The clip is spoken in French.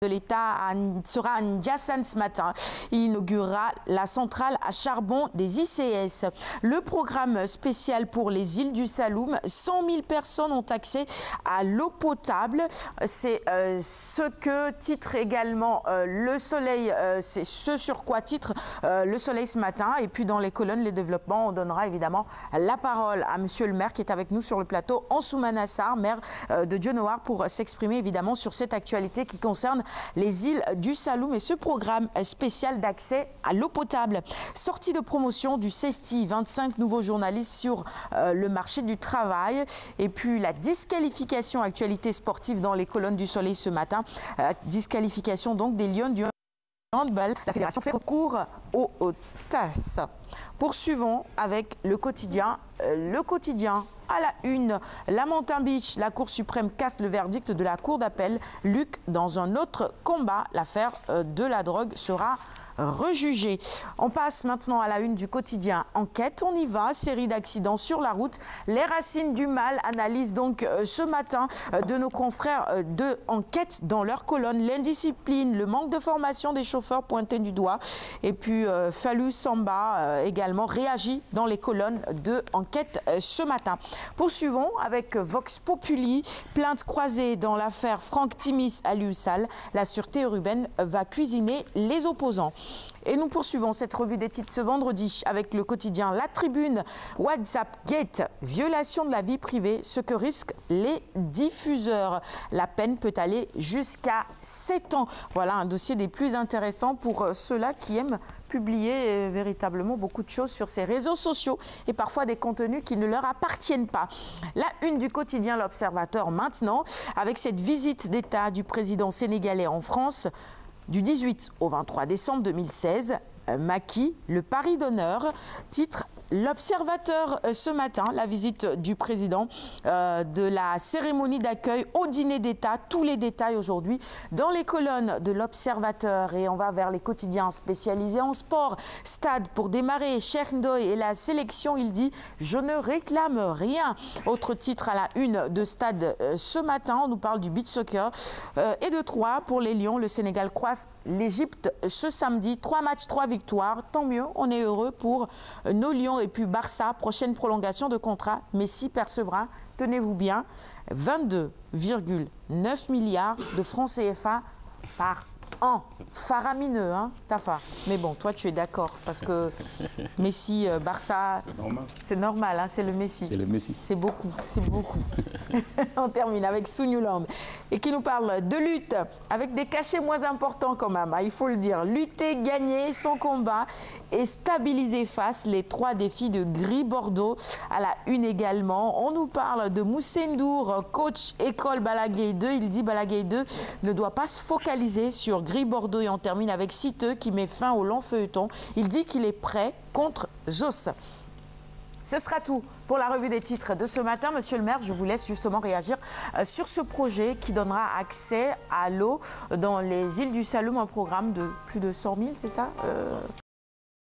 de l'État sera à Ndiassane ce matin. Il inaugurera la centrale à charbon des ICS. Le programme spécial pour les îles du Saloum, 100 000 personnes ont accès à l'eau potable. C'est ce que titre également Le Soleil, c'est ce sur quoi titre Le Soleil ce matin. Et puis dans les colonnes, les développements, on donnera évidemment la parole à monsieur le maire qui est avec nous sur le plateau, Ansoumana Sarr, maire de Dionewar, pour s'exprimer évidemment sur cette actualité qui concerne les îles du Saloum et ce programme spécial d'accès à l'eau potable. Sortie de promotion du CESTI, 25 nouveaux journalistes sur le marché du travail. Et puis la disqualification, actualité sportive dans les colonnes du Soleil ce matin. Disqualification donc des Lions du handball. La fédération fait recours au TAS. Poursuivons avec le quotidien. Le quotidien à la une. Lamentin Beach, la Cour suprême casse le verdict de la Cour d'appel. Luc, dans un autre combat, l'affaire de la drogue sera rejugé. On passe maintenant à la une du quotidien Enquête. On y va, série d'accidents sur la route. Les racines du mal, analyse donc ce matin de nos confrères de Enquête dans leur colonne. L'indiscipline, le manque de formation des chauffeurs pointés du doigt. Et puis Fallou Samba également réagit dans les colonnes de Enquête ce matin. Poursuivons avec Vox Populi, plainte croisée dans l'affaire Franck Timis à l'USAL. La sûreté urbaine va cuisiner les opposants. Et nous poursuivons cette revue des titres ce vendredi avec le quotidien La Tribune. WhatsApp Gate, violation de la vie privée, ce que risquent les diffuseurs. La peine peut aller jusqu'à 7 ans. Voilà un dossier des plus intéressants pour ceux-là qui aiment publier véritablement beaucoup de choses sur ces réseaux sociaux et parfois des contenus qui ne leur appartiennent pas. La une du quotidien L'Observateur maintenant avec cette visite d'État du président sénégalais en France. Du 18 au 23 décembre 2016, Macky, le pari d'honneur, titre L'Observateur ce matin, la visite du président de la cérémonie d'accueil au dîner d'État. Tous les détails aujourd'hui dans les colonnes de L'Observateur. Et on va vers les quotidiens spécialisés en sport. Stade pour démarrer, Cheikh Ndoye et la sélection, il dit « Je ne réclame rien ». Autre titre à la une de Stade ce matin, on nous parle du beach soccer. Et de 3 pour les Lions, le Sénégal croise l'Égypte ce samedi. 3 matchs, 3 victoires, tant mieux, on est heureux pour nos Lions. Et puis Barça, prochaine prolongation de contrat. Messi percevra, tenez-vous bien, 22,9 milliards de francs CFA par an. Faramineux, hein, Tafa. Mais bon, toi, tu es d'accord parce que Messi, Barça... C'est normal. C'est normal, hein, c'est le Messi. C'est le Messi. C'est beaucoup, c'est beaucoup. On termine avec Sougnoulande et qui nous parle de lutte avec des cachets moins importants quand même, hein, il faut le dire. Lutter, gagner son combat et stabiliser face les 3 défis de Gris Bordeaux. À la une également, on nous parle de Moussé Ndour, coach école Balaguer 2. Il dit Balaguer 2 ne doit pas se focaliser sur Gris Bordeaux. Et on termine avec Citeux qui met fin au long feuilleton. Il dit qu'il est prêt contre Jos. Ce sera tout pour la revue des titres de ce matin. Monsieur le maire, je vous laisse justement réagir sur ce projet qui donnera accès à l'eau dans les îles du Saloum, un programme de plus de 100 000, c'est ça